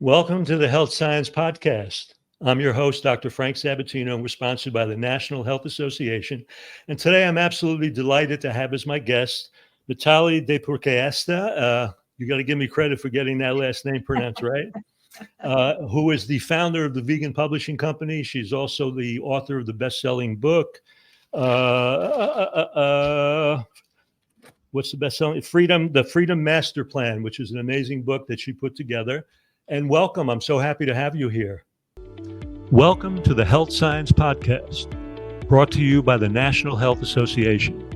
Welcome to the Health Science Podcast. I'm your host, Dr. Frank Sabatino, and we're sponsored by the National Health Association. And today I'm absolutely delighted to have as my guest Mitali Deypurkaystha. You got to give me credit for getting that last name pronounced right. Who is the founder of the Vegan Publishing Company. She's also the author of the best-selling book. What's the best-selling? The Freedom Master Plan, which is an amazing book that she put together. And welcome. I'm so happy to have you here. Welcome to the Health Science Podcast, brought to you by the National Health Association,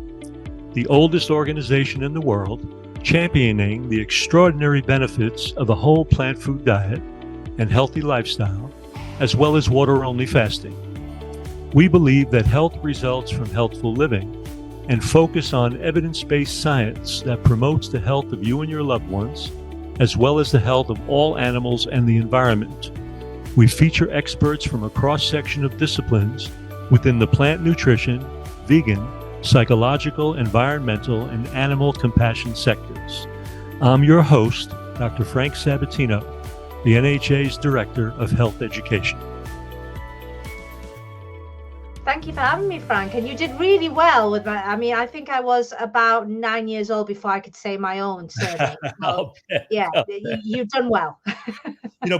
the oldest organization in the world championing the extraordinary benefits of a whole plant food diet and healthy lifestyle, as well as water-only fasting. We believe that health results from healthful living and focus on evidence-based science that promotes the health of you and your loved ones, as well as the health of all animals and the environment. We feature experts from a cross-section of disciplines within the plant nutrition, vegan, psychological, environmental, and animal compassion sectors. I'm your host, Dr. Frank Sabatino, the NHA's Director of Health Education. Thank you for having me, Frank. And you did really well with I think I was about 9 years old before I could say my own surname. So, you've done well.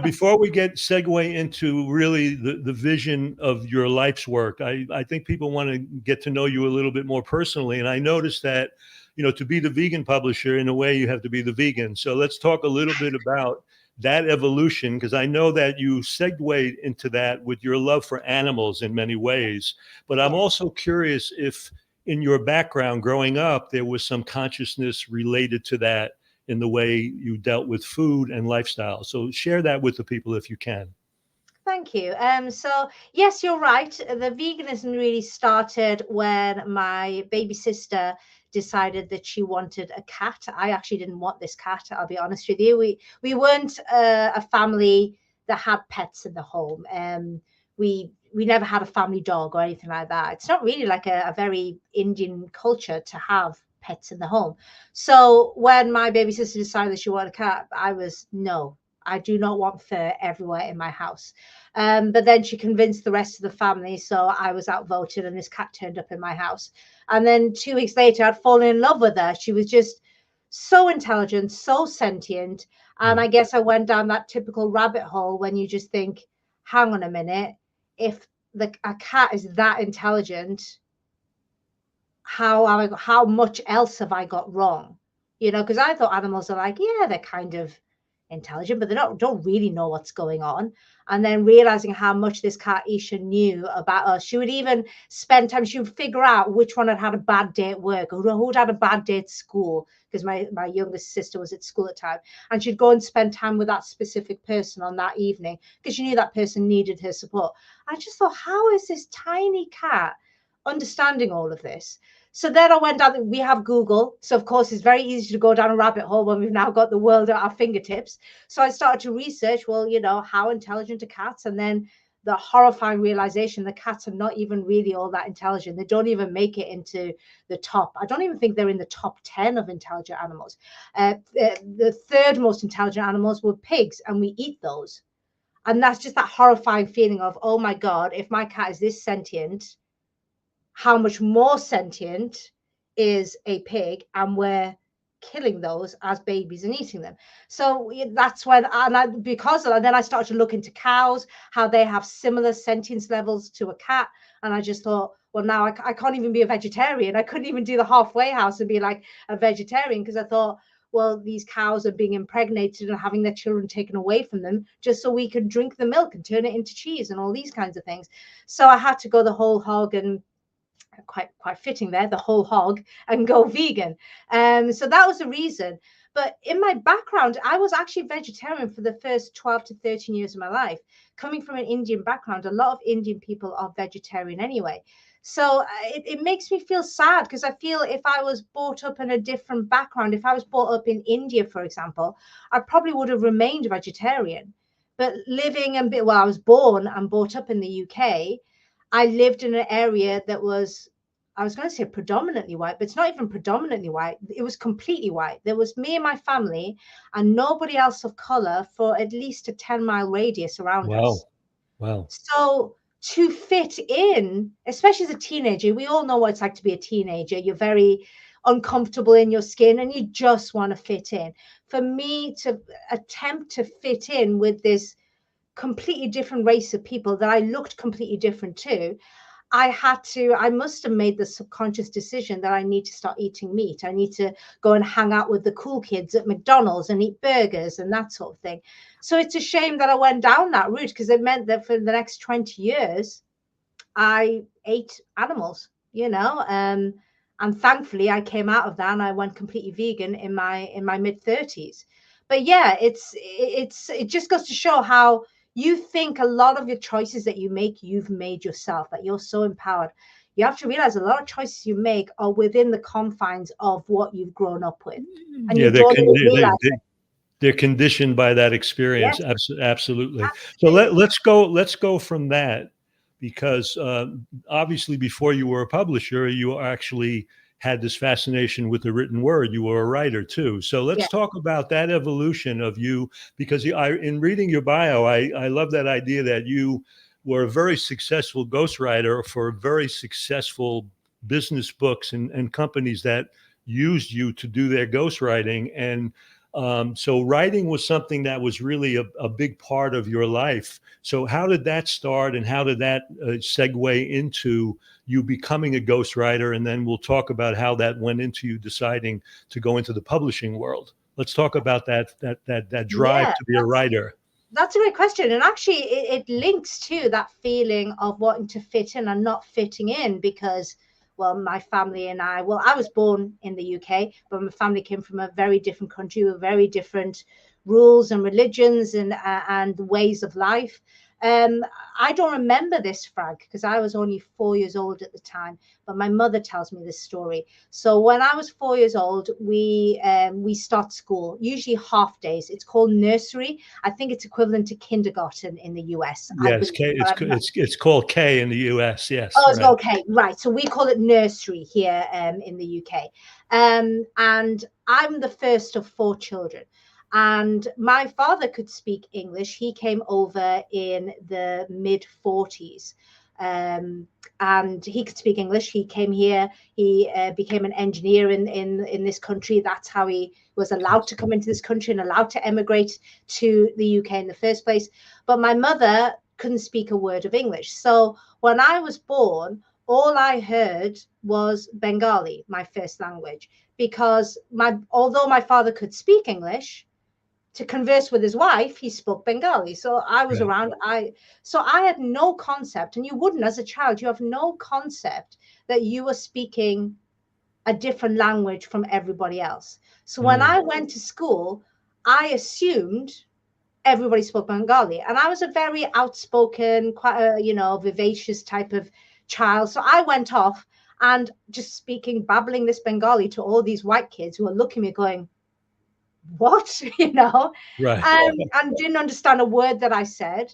Before we segue into really the vision of your life's work, I think people want to get to know you a little bit more personally. And I noticed that, to be the vegan publisher, in a way, you have to be the vegan. So let's talk a little bit about that evolution, because I know that you segued into that with your love for animals in many ways. But I'm also curious if in your background growing up, there was some consciousness related to that in the way you dealt with food and lifestyle. So share that with the people if you can. Thank you. So yes, you're right. The veganism really started when my baby sister decided that she wanted a cat. I actually didn't want this cat, I'll be honest with you. We weren't a family that had pets in the home. We never had a family dog or anything like that. It's not really like a very Indian culture to have pets in the home. So when my baby sister decided that she wanted a cat, I was, no, I do not want fur everywhere in my house. But then she convinced the rest of the family. So I was outvoted and this cat turned up in my house. And then 2 weeks later, I'd fallen in love with her. She was just so intelligent, so sentient. And I guess I went down that typical rabbit hole when you just think, hang on a minute, if a cat is that intelligent, how much else have I got wrong? Because I thought animals are like, yeah, they're kind of intelligent, but they don't really know what's going on. And then realizing how much this cat Isha knew about us. She would even spend time, she would figure out which one had a bad day at work or who'd had a bad day at school, because my youngest sister was at school at the time. And she'd go and spend time with that specific person on that evening because she knew that person needed her support. I just thought, how is this tiny cat understanding all of this? So then I went down, we have Google. So of course, it's very easy to go down a rabbit hole when we've now got the world at our fingertips. So I started to research, well, how intelligent are cats? And then the horrifying realization, the cats are not even really all that intelligent. They don't even make it into the top. I don't even think they're in the top 10 of intelligent animals. The third most intelligent animals were pigs, and we eat those. And that's just that horrifying feeling of, oh my God, if my cat is this sentient, how much more sentient is a pig, and we're killing those as babies and eating them. So that's when, then I started to look into cows, how they have similar sentience levels to a cat. And I just thought, well, now I can't even be a vegetarian. I couldn't even do the halfway house and be like a vegetarian, because I thought, well, these cows are being impregnated and having their children taken away from them just so we could drink the milk and turn it into cheese and all these kinds of things. So I had to go the whole hog, and quite fitting there, the whole hog, and go vegan. So that was the reason. But in my background, I was actually vegetarian for the first 12 to 13 years of my life. Coming from an Indian background, a lot of Indian people are vegetarian anyway. So it makes me feel sad, because I feel if I was brought up in a different background, if I was brought up in India, for example, I probably would have remained vegetarian. But I was born and brought up in the UK. I lived in an area that was I was going to say predominantly white, but it's not even predominantly white. It was completely white. There was me and my family and nobody else of color for at least a 10-mile radius around us. Wow. Wow. So to fit in, especially as a teenager, we all know what it's like to be a teenager. You're very uncomfortable in your skin and you just want to fit in. For me to attempt to fit in with this completely different race of people that I looked completely different to, I must have made the subconscious decision that I need to start eating meat. I need to go and hang out with the cool kids at McDonald's and eat burgers and that sort of thing. So it's a shame that I went down that route, because it meant that for the next 20 years, I ate animals, and thankfully I came out of that and I went completely vegan in my mid 30s. But yeah, it just goes to show how you think a lot of your choices that you make, you've made yourself, that you're so empowered. You have to realize a lot of choices you make are within the confines of what you've grown up with, and Yeah, you don't even realize it. they're conditioned by that experience. Yes, Absolutely. So absolutely. let's go from that, because obviously before you were a publisher, you actually had this fascination with the written word. You were a writer too. So let's Yeah. talk about that evolution of you, because in reading your bio, I love that idea that you were a very successful ghostwriter for very successful business books and companies that used you to do their ghostwriting. And so writing was something that was really a big part of your life. So how did that start, and how did that segue into you becoming a ghostwriter? And then we'll talk about how that went into you deciding to go into the publishing world. Let's talk about that drive Yeah, to be a writer. that's a great question. And actually, it links to that feeling of wanting to fit in and not fitting in, because, well, my family and I was born in the UK, but my family came from a very different country with very different rules and religions and ways of life. I don't remember this, Frank, because I was only 4 years old at the time, but my mother tells me this story. So when I was 4 years old, we start school, usually half days. It's called nursery. I think it's equivalent to kindergarten in the US, I Yes, believe. K. It's called K in the U.S. Yes, Oh, it's right. okay, right. So we call it nursery here in the UK. And I'm the first of 4 children. And my father could speak English. He came over in the mid 40s. And he could speak English. He came here. He became an engineer in this country. That's how he was allowed to come into this country and allowed to emigrate to the UK in the first place. But my mother couldn't speak a word of English. So when I was born, all I heard was Bengali, my first language, because although my father could speak English, to converse with his wife, he spoke Bengali. So I was Right. around. So I had no concept, and you wouldn't as a child. You have no concept that you were speaking a different language from everybody else. So when I went to school, I assumed everybody spoke Bengali, and I was a very outspoken, quite a vivacious type of child. So I went off and just babbling this Bengali to all these white kids who were looking at me going, what? Right. And didn't understand a word that I said.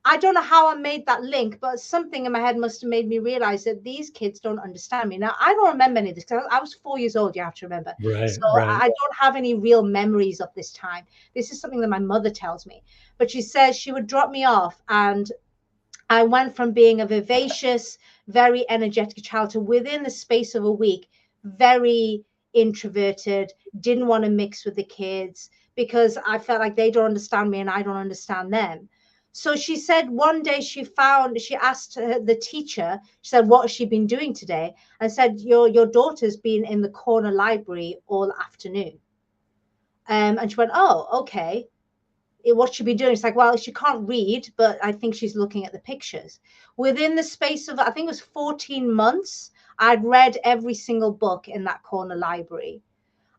I don't know how I made that link, but something in my head must have made me realize that these kids don't understand me. Now, I don't remember any of this, because I was 4 years old, you have to remember. Right. So Right. I don't have any real memories of this time. This is something that my mother tells me. But she says she would drop me off, and I went from being a vivacious, very energetic child to, within the space of a week, very introverted, didn't want to mix with the kids because I felt like they don't understand me and I don't understand them. So she said one day she asked the teacher, she said, what has she been doing today? And said, your daughter's been in the corner library all afternoon. And she went, oh, okay. What should be doing? It's like, well, she can't read, but I think she's looking at the pictures. Within the space of, I think it was 14 months, I'd read every single book in that corner library.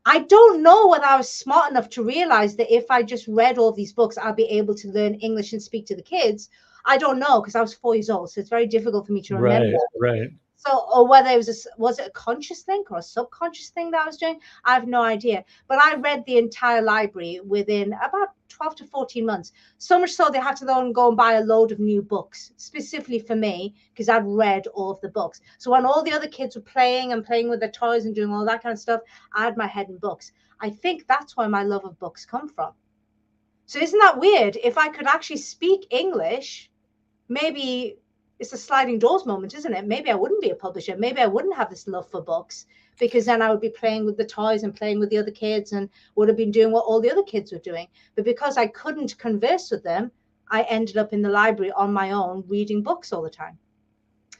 I don't know whether I was smart enough to realize that if I just read all these books, I'll be able to learn English and speak to the kids. I don't know, because I was 4 years old, so it's very difficult for me to remember. Right. So, or whether it was it a conscious thing or a subconscious thing that I was doing? I have no idea. But I read the entire library within about 12 to 14 months. So much so they had to then go and buy a load of new books specifically for me because I'd read all of the books. So when all the other kids were playing with their toys and doing all that kind of stuff, I had my head in books. I think that's where my love of books come from. So isn't that weird? If I could actually speak English, maybe it's a sliding doors moment, isn't it? Maybe I wouldn't be a publisher. Maybe I wouldn't have this love for books, because then I would be playing with the toys and playing with the other kids and would have been doing what all the other kids were doing. But because I couldn't converse with them, I ended up in the library on my own reading books all the time.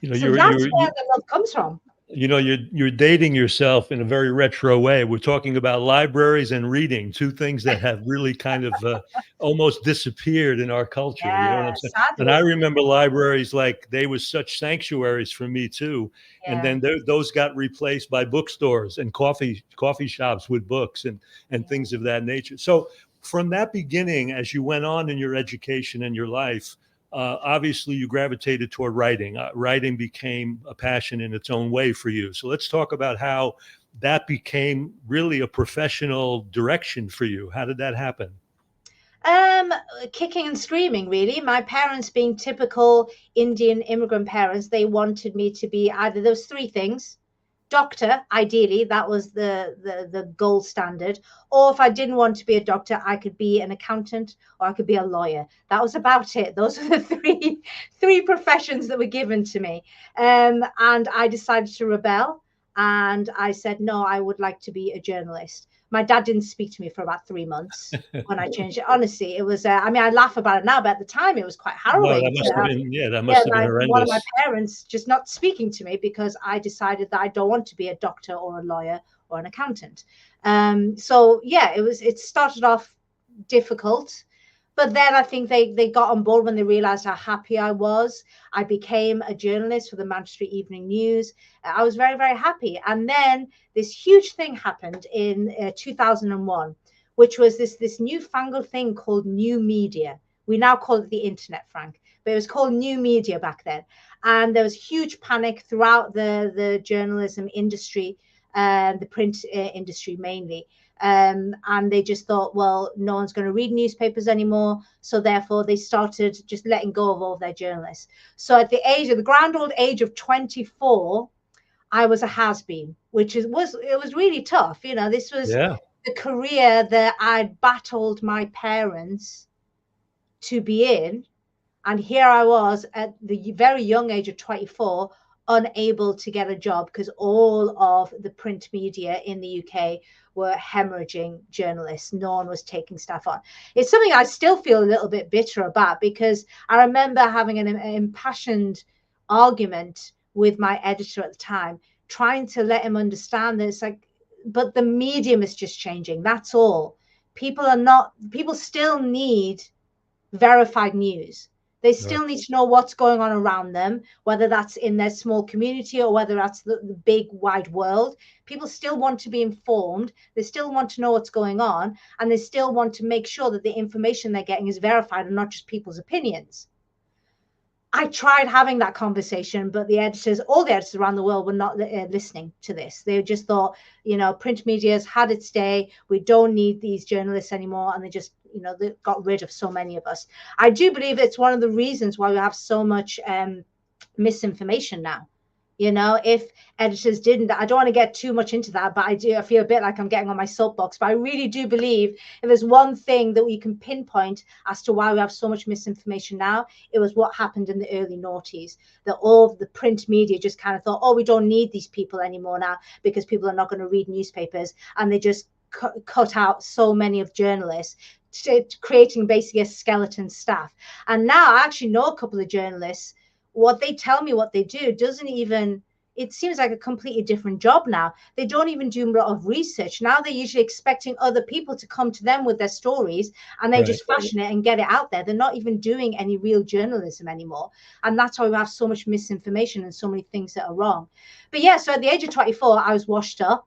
So that's where the love comes from. You're dating yourself in a very retro way. We're talking about libraries and reading, two things that have really kind of almost disappeared in our culture. Yeah, you know what I'm saying? sadly. And I remember libraries like they were such sanctuaries for me too. Yeah. And then those got replaced by bookstores and coffee shops with books and things of that nature. So from that beginning, as you went on in your education and your life, obviously you gravitated toward writing. Writing became a passion in its own way for you. So let's talk about how that became really a professional direction for you. How did that happen? Kicking and screaming, really. My parents, being typical Indian immigrant parents, they wanted me to be either those three things. Doctor, ideally, that was the gold standard. Or if I didn't want to be a doctor, I could be an accountant or I could be a lawyer. That was about it. Those were the three professions that were given to me. And I decided to rebel. And I said, no, I would like to be a journalist. My dad didn't speak to me for about 3 months when I changed it. Honestly, it was, I mean, I laugh about it now, but at the time it was quite harrowing. No, that must have been horrendous. One of my parents just not speaking to me because I decided that I don't want to be a doctor or a lawyer or an accountant. So yeah, it started off difficult. But then I think they got on board when they realized how happy I was. I became a journalist for the Manchester Evening News. I was very, very happy. And then this huge thing happened in 2001, which was this newfangled thing called new media. We now call it the internet, Frank, but it was called new media back then. And there was huge panic throughout the journalism industry, the print industry mainly. And they just thought, well, no one's going to read newspapers anymore. So therefore, they started just letting go of all of their journalists. So at the grand old age of 24, I was a has-been, which was really tough. You know, this was the career that I'd battled my parents to be in. And here I was at the very young age of 24, unable to get a job because all of the print media in the UK were hemorrhaging journalists. No one was taking staff on. It's something I still feel a little bit bitter about, because I remember having an impassioned argument with my editor at the time, trying to let him understand that it's like, but the medium is just changing. That's all. People still need verified news. They still need to know what's going on around them, whether that's in their small community or whether that's the big wide world. People still want to be informed. They still want to know what's going on, and they still want to make sure that the information they're getting is verified and not just people's opinions. I tried having that conversation, but all the editors around the world were not listening to this. They just thought, print media's had its day. We don't need these journalists anymore. And they just, they got rid of so many of us. I do believe it's one of the reasons why we have so much misinformation now. If editors didn't, I don't want to get too much into that, but I feel a bit like I'm getting on my soapbox, but I really do believe if there's one thing that we can pinpoint as to why we have so much misinformation now, it was what happened in the early noughties, that all of the print media just kind of thought, oh, we don't need these people anymore now because people are not going to read newspapers. And they just cut out so many of journalists, creating basically a skeleton staff. And now I actually know a couple of journalists. What they tell me what they do it seems like a completely different job now. They don't even do a lot of research. Now they're usually expecting other people to come to them with their stories, and they just fashion it and get it out there. They're not even doing any real journalism anymore. And that's why we have so much misinformation and so many things that are wrong. But yeah, so at the age of 24, I was washed up.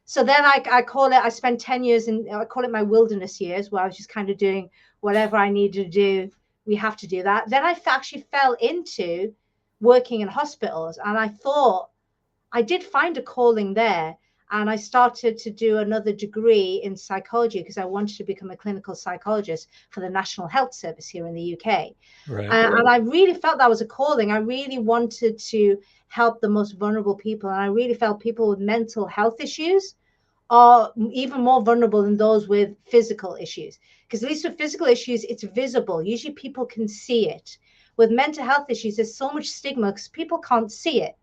So then I spent 10 years I call it my wilderness years, where I was just kind of doing whatever I needed to do. We have to do that. Then I actually fell into working in hospitals, and I thought, I did find a calling there. And I started to do another degree in psychology because I wanted to become a clinical psychologist for the National Health Service here in the UK. Right. And I really felt that was a calling. I really wanted to help the most vulnerable people. And I really felt people with mental health issues are even more vulnerable than those with physical issues. Because at least with physical issues, it's visible. Usually people can see it. With mental health issues, there's so much stigma because people can't see it.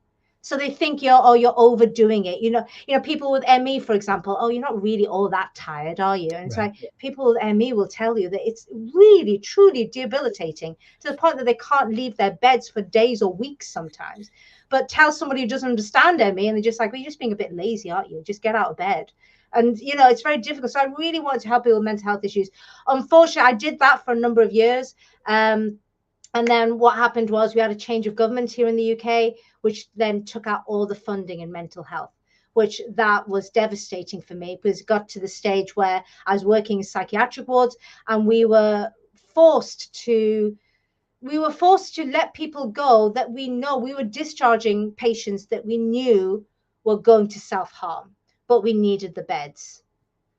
So they think you're overdoing it. You know, people with ME, for example, oh, you're not really all that tired, are you? And Right. so people with ME will tell you that it's really, truly debilitating to the point that they can't leave their beds for days or weeks sometimes. But tell somebody who doesn't understand ME, and they're just like, well, you're just being a bit lazy, aren't you? Just get out of bed. And, it's very difficult. So I really wanted to help people with mental health issues. Unfortunately, I did that for a number of years. And then what happened was we had a change of government here in the UK, which then took out all the funding in mental health, which that was devastating for me because it got to the stage where I was working in psychiatric wards and we were forced to let people go that we know. We were discharging patients that we knew were going to self-harm, but we needed the beds,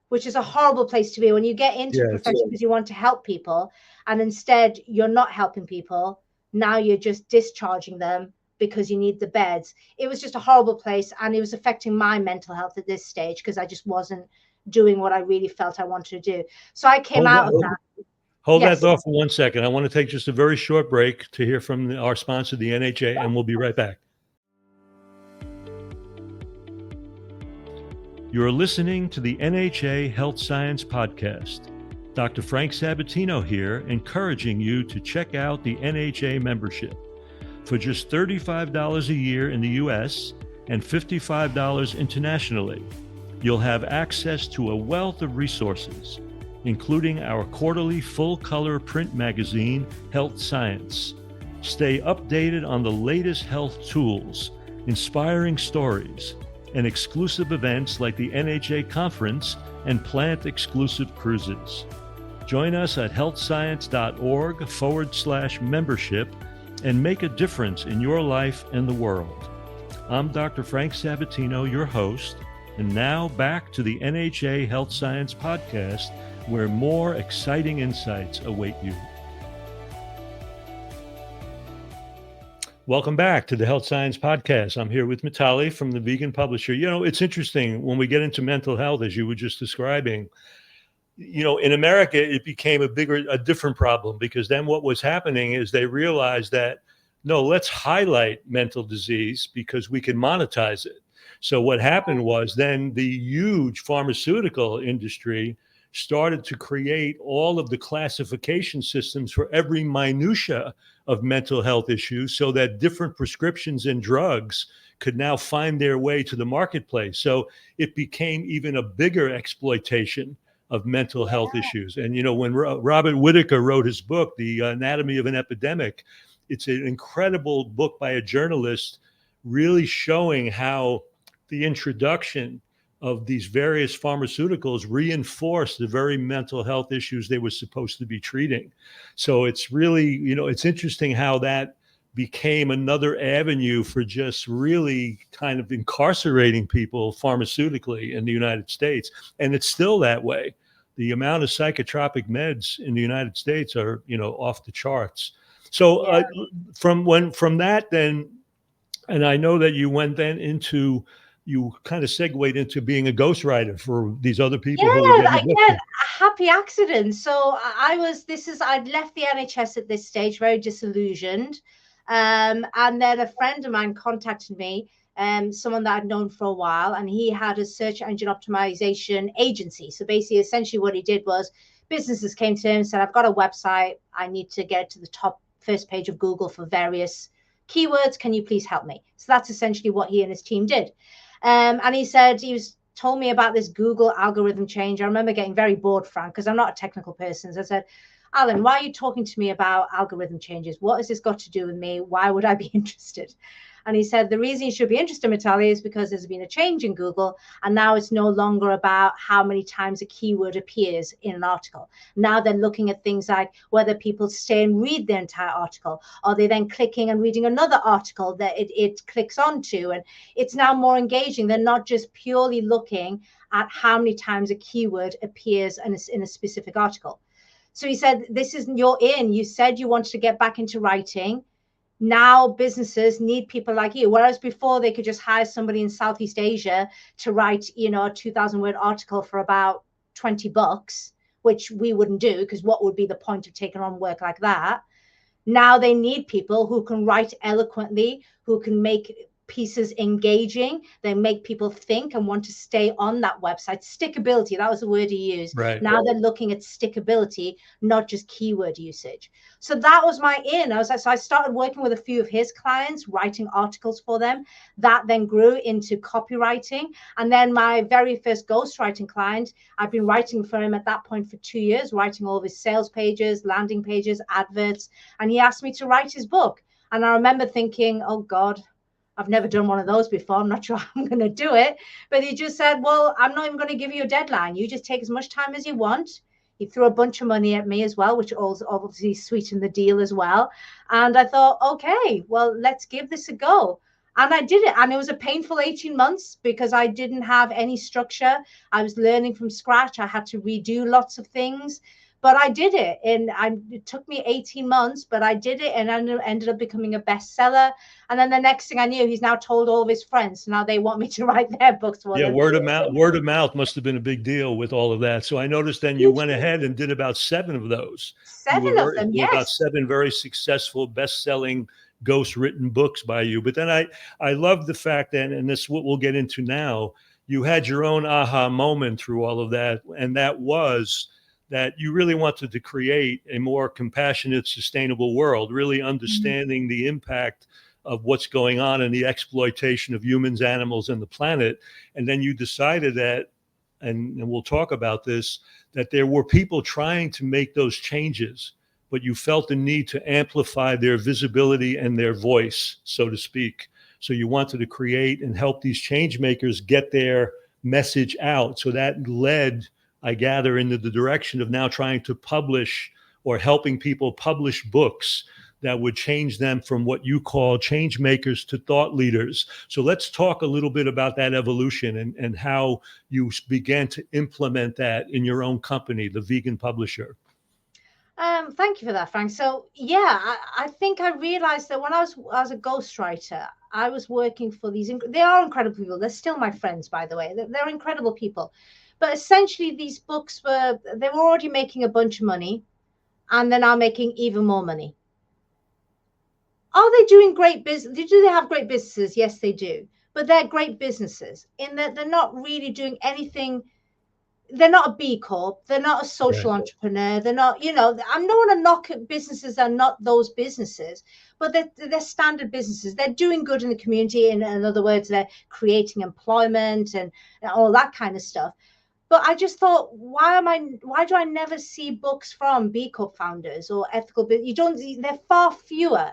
which is a horrible place to be when you get into a profession because you want to help people and instead you're not helping people. Now you're just discharging them because you need the beds. It was just a horrible place and it was affecting my mental health at this stage because I just wasn't doing what I really felt I wanted to do. So I came out of that. Hold that thought for 1 second. I want to take just a very short break to hear from our sponsor, the NHA, and we'll be right back. You're listening to the NHA Health Science podcast. Dr. Frank Sabatino here, encouraging you to check out the NHA membership. For just $35 a year in the US and $55 internationally, you'll have access to a wealth of resources, including our quarterly full-color print magazine, Health Science. Stay updated on the latest health tools, inspiring stories, and exclusive events like the NHA Conference and plant-exclusive cruises. Join us at healthscience.org/membership and make a difference in your life and the world. I'm Dr. Frank Sabatino, your host, and now back to the NHA Health Science podcast, where more exciting insights await you. Welcome back to the Health Science Podcast. I'm here with Mitali from the Vegan Publisher. It's interesting when we get into mental health, as you were just describing, in America, it became a different problem because then what was happening is they realized that, no, let's highlight mental disease because we can monetize it. So what happened was then the huge pharmaceutical industry started to create all of the classification systems for every minutia of mental health issues so that different prescriptions and drugs could now find their way to the marketplace. So it became even a bigger exploitation of mental health issues. And, when Robert Whitaker wrote his book, The Anatomy of an Epidemic, it's an incredible book by a journalist really showing how the introduction of these various pharmaceuticals reinforced the very mental health issues they were supposed to be treating. So it's really, it's interesting how that became another avenue for just really kind of incarcerating people pharmaceutically in the United States. And it's still that way. The amount of psychotropic meds in the United States are, off the charts. So from that then, and I know that you went then into, you kind of segued into being a ghostwriter for these other people who were getting books. A happy accident. So I'd left the NHS at this stage, very disillusioned. And then a friend of mine contacted me, someone that I'd known for a while, and he had a search engine optimization agency. So basically, essentially what he did was businesses came to him and said, I've got a website. I need to get to the top first page of Google for various keywords. Can you please help me? So that's essentially what he and his team did. And he said, told me about this Google algorithm change. I remember getting very bored, Frank, because I'm not a technical person. So I said, Alan, why are you talking to me about algorithm changes? What has this got to do with me? Why would I be interested? And he said, the reason you should be interested, Mitali, is because there's been a change in Google. And now it's no longer about how many times a keyword appears in an article. Now they're looking at things like whether people stay and read the entire article, or they then clicking and reading another article that it clicks onto. And it's now more engaging. They're not just purely looking at how many times a keyword appears in a specific article. So he said, this is, you're in. You said you wanted to get back into writing. Now businesses need people like you. Whereas before they could just hire somebody in Southeast Asia to write, a 2,000-word article for about $20, which we wouldn't do, because what would be the point of taking on work like that? Now they need people who can write eloquently, who can make pieces engaging. They make people think and want to stay on that website. Stickability, that was the word he used. Right. Now they're looking at stickability, not just keyword usage. So that was my in. So I started working with a few of his clients, writing articles for them. That then grew into copywriting. And then my very first ghostwriting client, I've been writing for him at that point for 2 years, writing all of his sales pages, landing pages, adverts. And he asked me to write his book. And I remember thinking, oh God, I've never done one of those before. I'm not sure I'm going to do it. But he just said, well, I'm not even going to give you a deadline. You just take as much time as you want. He threw a bunch of money at me as well, which also obviously sweetened the deal as well. And I thought, okay, well, let's give this a go. And I did it. And it was a painful 18 months because I didn't have any structure. I was learning from scratch. I had to redo lots of things. But I did it, and it took me 18 months, but I did it, and ended up becoming a bestseller. And then the next thing I knew, he's now told all of his friends. So now they want me to write their books for them. Word of mouth must have been a big deal with all of that. So I noticed then you went ahead and did about 7 of those. 7 of them, yes. About 7 very successful, best-selling, ghost-written books by you. But then I love the fact that, and this is what we'll get into now, you had your own aha moment through all of that, and that was that you really wanted to create a more compassionate, sustainable world, really understanding the impact of what's going on in the exploitation of humans, animals, and the planet. And then you decided that, and we'll talk about this, that there were people trying to make those changes, but you felt the need to amplify their visibility and their voice, so to speak. So you wanted to create and help these change makers get their message out. So that led, I gather, into the direction of now trying to publish or helping people publish books that would change them from what you call change makers to thought leaders. So let's talk a little bit about that evolution and how you began to implement that in your own company, the Vegan Publisher. Thank you for that, Frank. So yeah, I think I realized that when I was a ghostwriter, I was working for these, they are incredible people. They're still my friends, by the way. They're incredible people. But essentially, these books they were already making a bunch of money, and they're now making even more money. Are they doing great business? Do they have great businesses? Yes, they do. But they're great businesses in that they're not really doing anything. They're not a B Corp. They're not a social entrepreneur. They're not, I'm not want to knock at businesses that are not those businesses, but they're standard businesses. They're doing good in the community. In other words, they're creating employment and all that kind of stuff. But I just thought, why do I never see books from B Corp founders or ethical? They're far fewer.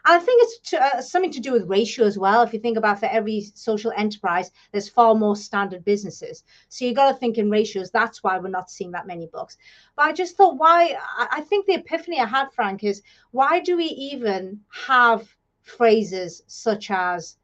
And I think it's something to do with ratio as well. If you think about for every social enterprise, there's far more standard businesses. So you got to think in ratios. That's why we're not seeing that many books. But I just thought, I think the epiphany I had, Frank, is why do we even have phrases such as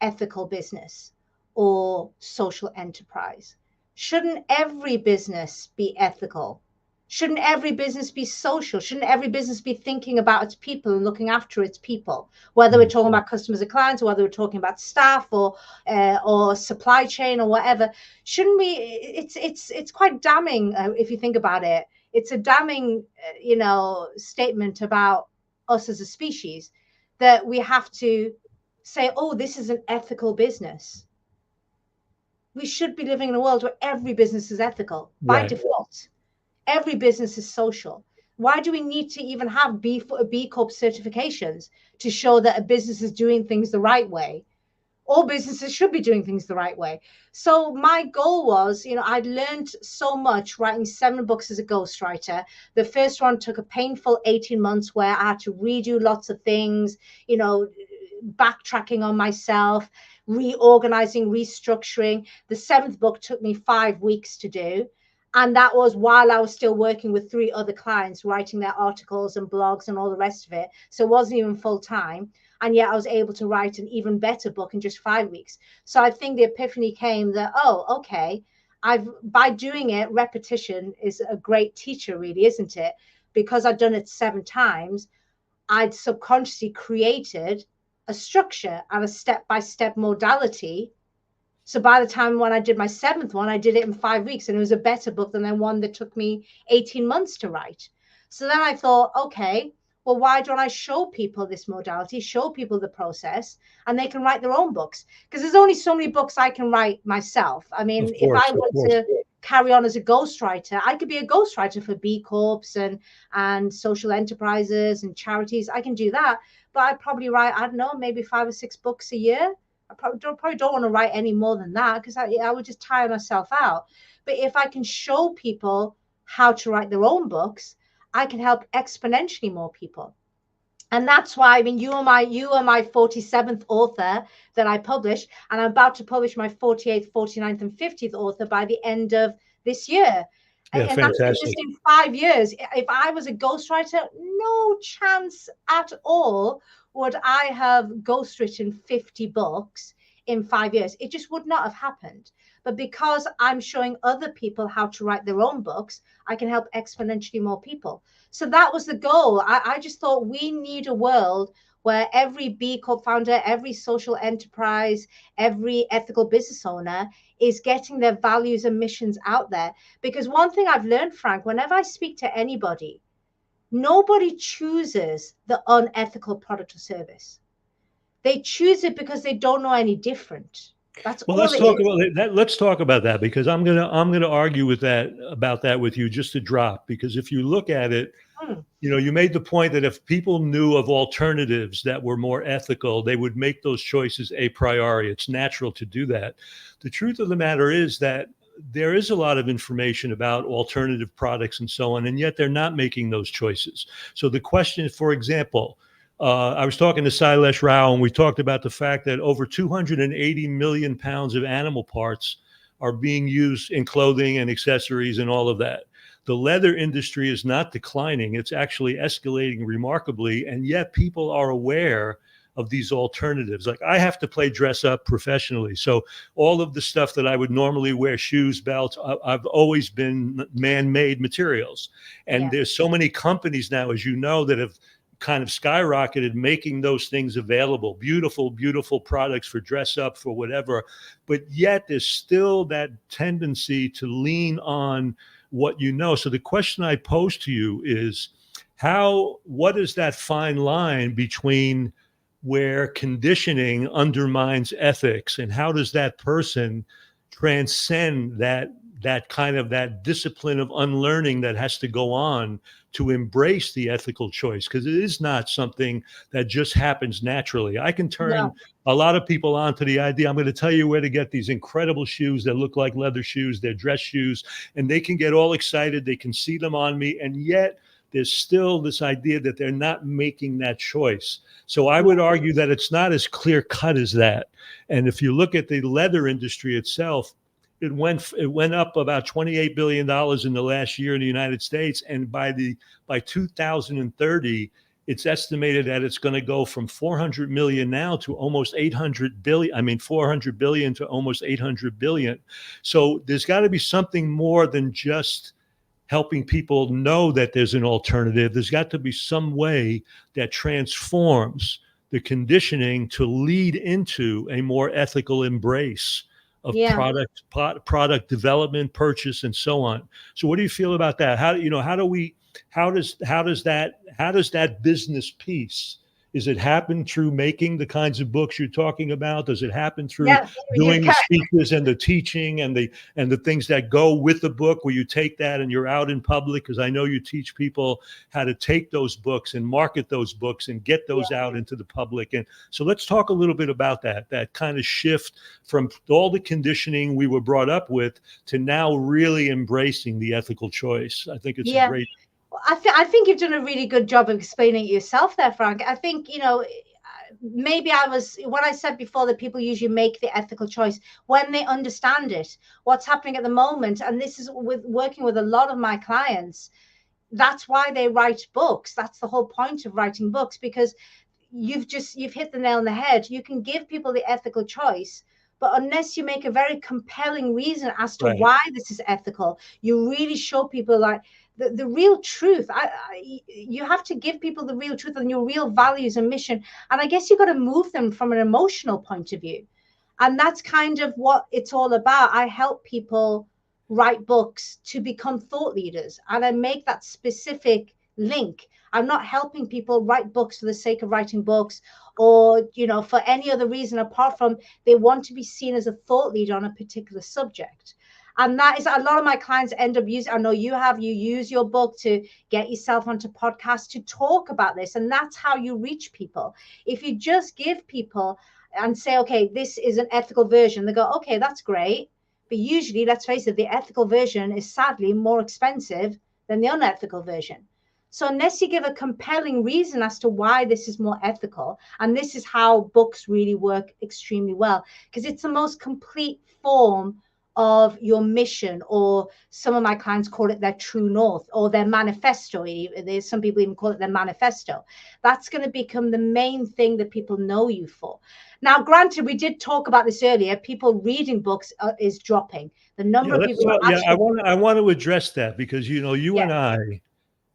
ethical business or social enterprise? Shouldn't every business be ethical? Shouldn't every business be social? Shouldn't every business be thinking about its people and looking after its people? Whether we're talking about customers or clients, or whether we're talking about staff or supply chain or whatever, shouldn't we? It's quite damning if you think about it. It's a damning, statement about us as a species that we have to say, oh, this is an ethical business. We should be living in a world where every business is ethical by default. Every business is social. Why do we need to even have B Corp certifications to show that a business is doing things the right way? All businesses should be doing things the right way. So my goal was, I'd learned so much writing 7 books as a ghostwriter. The first one took a painful 18 months where I had to redo lots of things, backtracking on myself, reorganizing, restructuring. The 7th book took me 5 weeks to do. And that was while I was still working with 3 other clients, writing their articles and blogs and all the rest of it. So it wasn't even full time. And yet I was able to write an even better book in just 5 weeks. So I think the epiphany came that, oh, okay, by doing it, repetition is a great teacher, really, isn't it? Because I'd done it 7 times, I'd subconsciously created a structure and a step-by-step modality. So by the time when I did my 7th one, I did it in 5 weeks, and it was a better book than the one that took me 18 months to write. So then I thought, okay, well, why don't I show people this modality, show people the process, and they can write their own books? Because there's only so many books I can write myself. I mean, if I want to carry on as a ghostwriter, I could be a ghostwriter for B Corps and social enterprises and charities. I can do that, but I probably write, I don't know, maybe 5 or 6 books a year. I probably don't want to write any more than that, because I would just tire myself out. But if I can show people how to write their own books, I can help exponentially more people. And that's why, I mean, you are my 47th author that I published, and I'm about to publish my 48th, 49th, and 50th author by the end of this year. Yeah, and fantastic. that's just in 5 years. If I was a ghostwriter, no chance at all would I have ghostwritten 50 books in 5 years. It just would not have happened. But because I'm showing other people how to write their own books, I can help exponentially more people. So that was the goal. I just thought we need a world where every B Corp founder, every social enterprise, every ethical business owner is getting their values and missions out there. Because one thing I've learned, Frank, whenever I speak to anybody, nobody chooses the unethical product or service. They choose it because they don't know any different. That's well. all Let's it talk is. about that. Let's talk about that, because I'm gonna argue with that about that with you just to drop. Because if you look at it, you made the point that if people knew of alternatives that were more ethical, they would make those choices a priori. It's natural to do that. The truth of the matter is that there is a lot of information about alternative products and so on, and yet they're not making those choices. So the question, for example, I was talking to Sailesh Rao, and we talked about the fact that over 280 million pounds of animal parts are being used in clothing and accessories and all of that. The leather industry is not declining. It's actually escalating remarkably. And yet people are aware of these alternatives. Like, I have to play dress up professionally. So all of the stuff that I would normally wear, shoes, belts, I've always been man-made materials. And there's so many companies now, as you know, that have kind of skyrocketed making those things available. Beautiful, beautiful products for dress up, for whatever. But yet there's still that tendency to lean on what you know. So the question I pose to you is, what is that fine line between where conditioning undermines ethics, and how does that person transcend that kind of that discipline of unlearning that has to go on to embrace the ethical choice? Because it is not something that just happens naturally. I can turn a lot of people on to the idea, I'm going to tell you where to get these incredible shoes that look like leather shoes, they're dress shoes, and they can get all excited, they can see them on me, and yet there's still this idea that they're not making that choice. So I would argue that it's not as clear cut as that. And if you look at the leather industry itself, it went up about $28 billion in the last year in the United States. And by 2030, it's estimated that it's going to go from 400 million now to almost 800 billion. I mean, 400 billion to almost 800 billion. So there's got to be something more than just helping people know that there's an alternative. There's got to be some way that transforms the conditioning to lead into a more ethical embrace of product development, purchase, and so on. So what do you feel about that? How does that business piece, is it happen through making the kinds of books you're talking about? Does it happen through doing the speeches and the teaching and the things that go with the book, where you take that and you're out in public? Because I know you teach people how to take those books and market those books and get those out into the public. And so let's talk a little bit about that kind of shift from all the conditioning we were brought up with to now really embracing the ethical choice. I think it's a great. I think you've done a really good job of explaining it yourself there, Frank. I think, maybe I was, what I said before, that people usually make the ethical choice when they understand it. What's happening at the moment, and this is with working with a lot of my clients, that's why they write books. That's the whole point of writing books, because you've hit the nail on the head. You can give people the ethical choice, but unless you make a very compelling reason as to why this is ethical, you really show people like the real truth. You have to give people the real truth and your real values and mission. And I guess you've got to move them from an emotional point of view. And that's kind of what it's all about. I help people write books to become thought leaders, and I make that specific link. I'm not helping people write books for the sake of writing books, or, you know, for any other reason apart from they want to be seen as a thought leader on a particular subject. And that is, a lot of my clients end up using, I know you use your book to get yourself onto podcasts to talk about this. And that's how you reach people. If you just give people and say, okay, this is an ethical version, they go, okay, that's great. But usually, let's face it, the ethical version is sadly more expensive than the unethical version. So unless you give a compelling reason as to why this is more ethical, and this is how books really work extremely well, because it's the most complete form of your mission, or some of my clients call it their true north or their manifesto. There's some people even call it their manifesto. That's going to become the main thing that people know you for. Now, granted, we did talk about this earlier. People reading books is dropping. The number of people. I want to address that, because, you know, you and I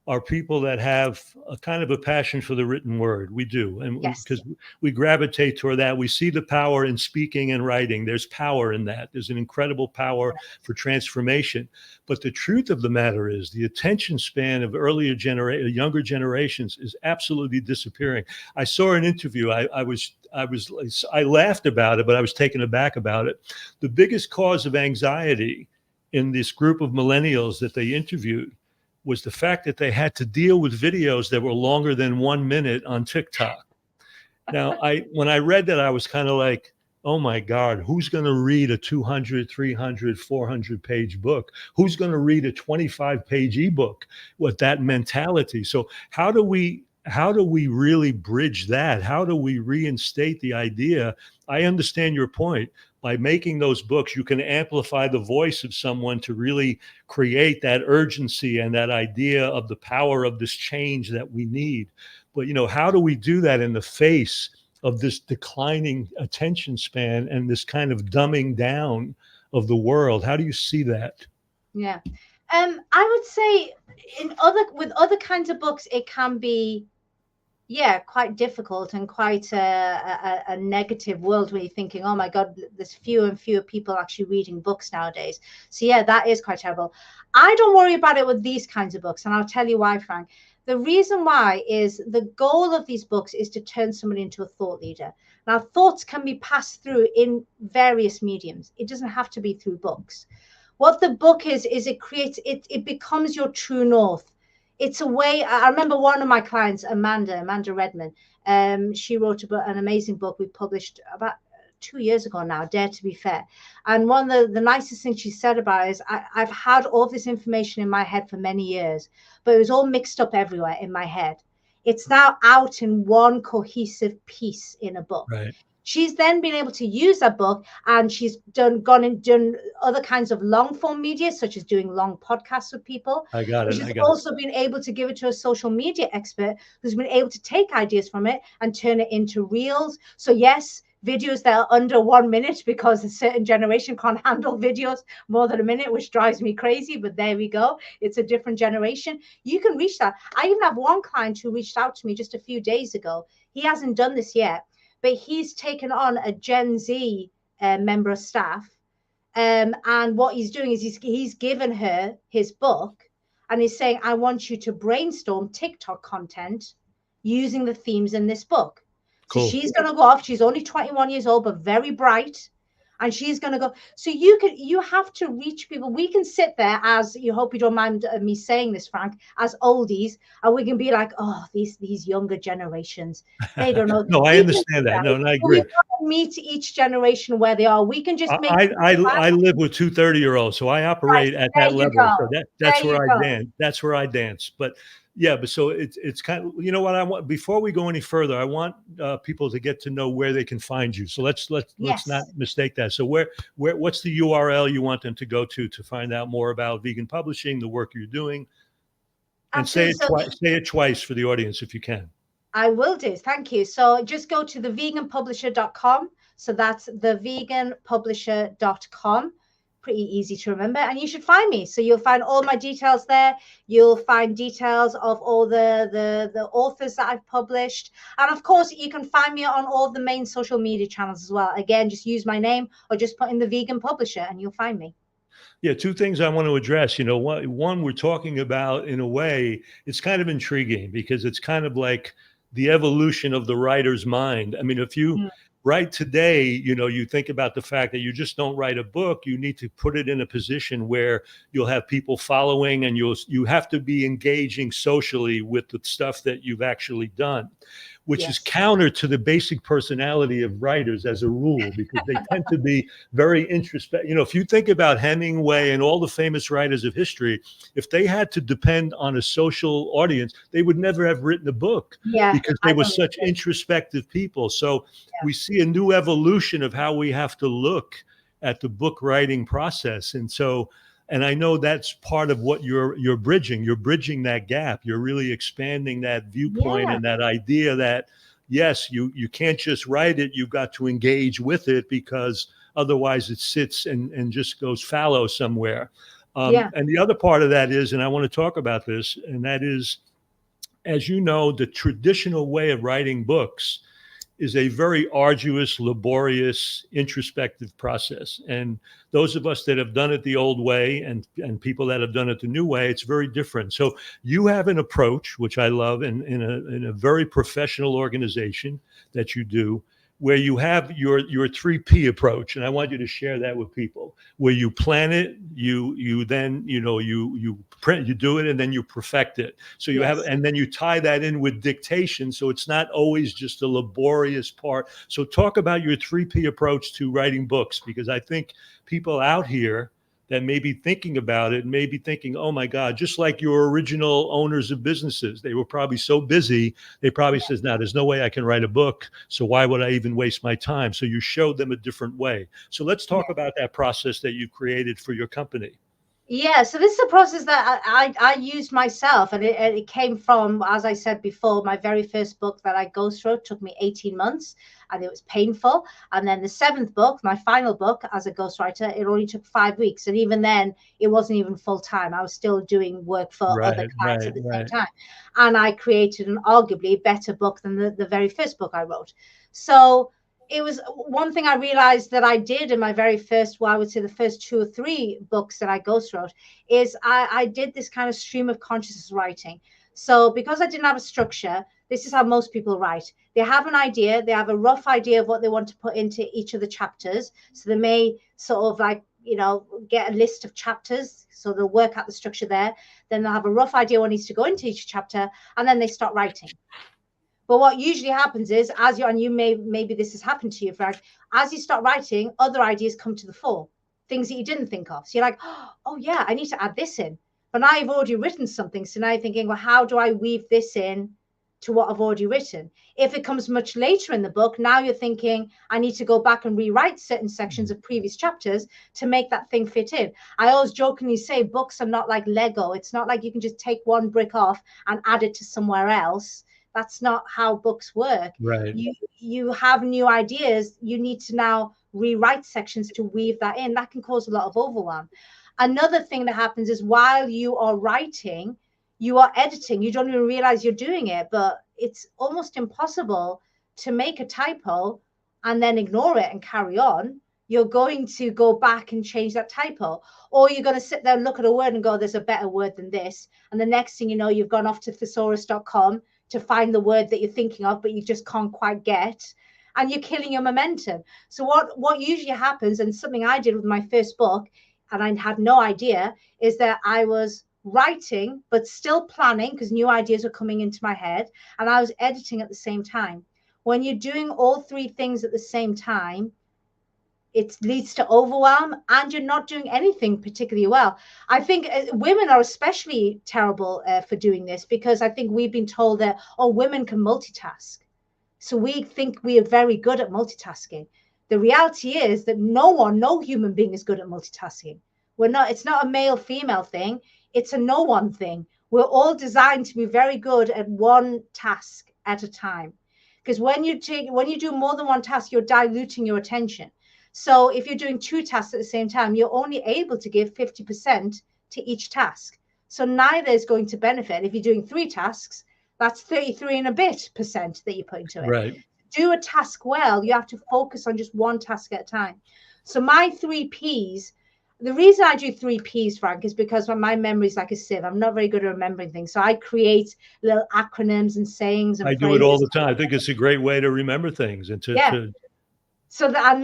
are people that have a kind of a passion for the written word. We do. And because we gravitate toward that, we see the power in speaking and writing. There's power in that. There's an incredible power for transformation. But the truth of the matter is the attention span of younger generations is absolutely disappearing. I saw an interview. I laughed about it, but I was taken aback about it. The biggest cause of anxiety in this group of millennials that they interviewed was the fact that they had to deal with videos that were longer than 1 minute on TikTok. Now, when I read that, I was kind of like, oh my God, who's going to read a 200, 300, 400 page book? Who's going to read a 25-page ebook with that mentality? So how do we really bridge that? How do we reinstate the idea? I understand your point. By making those books, you can amplify the voice of someone to really create that urgency and that idea of the power of this change that we need. But, you know, how do we do that in the face of this declining attention span and this kind of dumbing down of the world? How do you see that? Yeah. I would say with other kinds of books, it can be, quite difficult and quite a negative world where you're thinking, oh my God, there's fewer and fewer people actually reading books nowadays. So yeah, that is quite terrible. I don't worry about it with these kinds of books, and I'll tell you why, Frank. The reason why is the goal of these books is to turn somebody into a thought leader. Now, thoughts can be passed through in various mediums. It doesn't have to be through books. What the book is it becomes your true north. It's a way. I remember one of my clients, Amanda Redman. She wrote an amazing book we published about 2 years ago now, Dare to Be Fair. And one of the nicest things she said about it is, I've had all this information in my head for many years, but it was all mixed up everywhere in my head. It's now out in one cohesive piece in a book. Right. She's then been able to use that book, and she's done other kinds of long form media, such as doing long podcasts with people. I got it. She's also been able to give it to a social media expert who's been able to take ideas from it and turn it into reels. So yes, videos that are under 1 minute, because a certain generation can't handle videos more than a minute, which drives me crazy. But there we go. It's a different generation. You can reach that. I even have one client who reached out to me just a few days ago. He hasn't done this yet, but he's taken on a Gen Z member of staff. And what he's doing is he's given her his book, and he's saying, I want you to brainstorm TikTok content using the themes in this book. Cool. So she's going to go off. She's only 21 years old, but very bright. and she's going to go. So you have to reach people. We can sit there, as you hope you don't mind me saying this, Frank, as oldies, and we can be like, oh, these younger generations, they don't know. No, I We can do understand that. that. No, and I But we agree. got to meet each generation where they are. We can just make I live with two 30-year-olds, so I right. operate at There that you level. go. So There that's you where I go. dance. That's where I dance. But yeah, but so it's kind of, you know what I want, before we go any further, I want people to get to know where they can find you. So let's not Yes, mistake that. So what's the URL you want them to go to find out more about vegan publishing, the work you're doing, and absolutely. So say it twice for the audience if you can. I will do. Thank you. So just go to theveganpublisher.com. So that's theveganpublisher.com. Pretty easy to remember. And you should find me. So you'll find all my details there. You'll find details of all the authors that I've published. And of course, you can find me on all the main social media channels as well. Again, just use my name or just put in the Vegan Publisher and you'll find me. Yeah, two things I want to address. You know, one we're talking about, in a way, it's kind of intriguing because it's kind of like the evolution of the writer's mind. I mean, if you Mm. write today, you know, you think about the fact that you just don't write a book. You need to put it in a position where you'll have people following, and you have to be engaging socially with the stuff that you've actually done, which is Yes. counter to the basic personality of writers as a rule, because they tend to be very introspective. You know, if you think about Hemingway and all the famous writers of history, if they had to depend on a social audience, they would never have written a book, Yeah, because I they were believe such it. introspective people. So Yeah. we see a new evolution of how we have to look at the book writing process. And I know that's part of what you're bridging. You're bridging that gap. You're really expanding that viewpoint Yeah. and that idea that, yes, you can't just write it. You've got to engage with it, because otherwise it sits and just goes fallow somewhere. Yeah. And the other part of that is, and I want to talk about this, and that is, as you know, the traditional way of writing books is a very arduous, laborious, introspective process. And those of us that have done it the old way, and people that have done it the new way, it's very different. So you have an approach, which I love, in a very professional organization that you do, where you have your 3P approach. And I want you to share that with people, where you plan it, you then, you print, you do it, and then you perfect it. So you have, Yes. and then you tie that in with dictation. So it's not always just a laborious part. So talk about your 3P approach to writing books, because I think people out here that may be thinking about it may be thinking, oh my God, just like your original owners of businesses, they were probably so busy, they probably says, now there's no way I can write a book, so why would I even waste my time? So you showed them a different way. So let's talk about that process that you created for your company. Yeah, so this is a process that I used myself, and it came from, as I said before, my very first book that I go through took me 18 months, and it was painful. And then the seventh book, my final book as a ghostwriter, it only took 5 weeks, and even then, it wasn't even full time. I was still doing work for other Right, clients right, at the same right. time, and I created an arguably better book than the very first book I wrote. So it was one thing I realized that I did in my very first, well, I would say the first 2 or 3 books that I ghostwrote, is I did this kind of stream of consciousness writing. So because I didn't have a structure, this is how most people write. They have an idea, they have a rough idea of what they want to put into each of the chapters. So they may sort of like, get a list of chapters. So they'll work out the structure there. Then they'll have a rough idea what needs to go into each chapter, and then they start writing. But what usually happens is, as you, and you maybe this has happened to you, Frank, as you start writing, other ideas come to the fore, things that you didn't think of. So you're like, oh yeah, I need to add this in. But now you've already written something. So now you're thinking, well, how do I weave this in to what I've already written? If it comes much later in the book, now you're thinking, I need to go back and rewrite certain sections of previous chapters to make that thing fit in. I always jokingly say books are not like Lego. It's not like you can just take one brick off and add it to somewhere else. That's not how books work. Right. You have new ideas. You need to now rewrite sections to weave that in. That can cause a lot of overwhelm. Another thing that happens is while you are writing, you are editing. You don't even realize you're doing it, but it's almost impossible to make a typo and then ignore it and carry on. You're going to go back and change that typo, or you're going to sit there and look at a word and go, there's a better word than this. And the next thing you know, you've gone off to thesaurus.com to find the word that you're thinking of, but you just can't quite get. and you're killing your momentum. So what usually happens, and something I did with my first book, and I had no idea, is that I was writing but still planning because new ideas were coming into my head, and I was editing at the same time. When you're doing all three things at the same time, it leads to overwhelm, and you're not doing anything particularly well. I think women are especially terrible for doing this, because I think we've been told that, oh, women can multitask. So we think we are very good at multitasking. The reality is that no human being is good at multitasking. It's not a male female thing. It's a no one thing. We're all designed to be very good at one task at a time. Because when you do more than one task, you're diluting your attention. So if you're doing two tasks at the same time, you're only able to give 50% to each task. So neither is going to benefit. If you're doing three tasks, that's 33 and a bit percent that you put into it. Right. Do a task well, you have to focus on just one task at a time. So my 3 Ps, the reason I do 3 Ps, Frank, is because my memory is like a sieve. I'm not very good at remembering things. So I create little acronyms and sayings and I phrases. do it all the time. I think it's a great way to remember things and to So that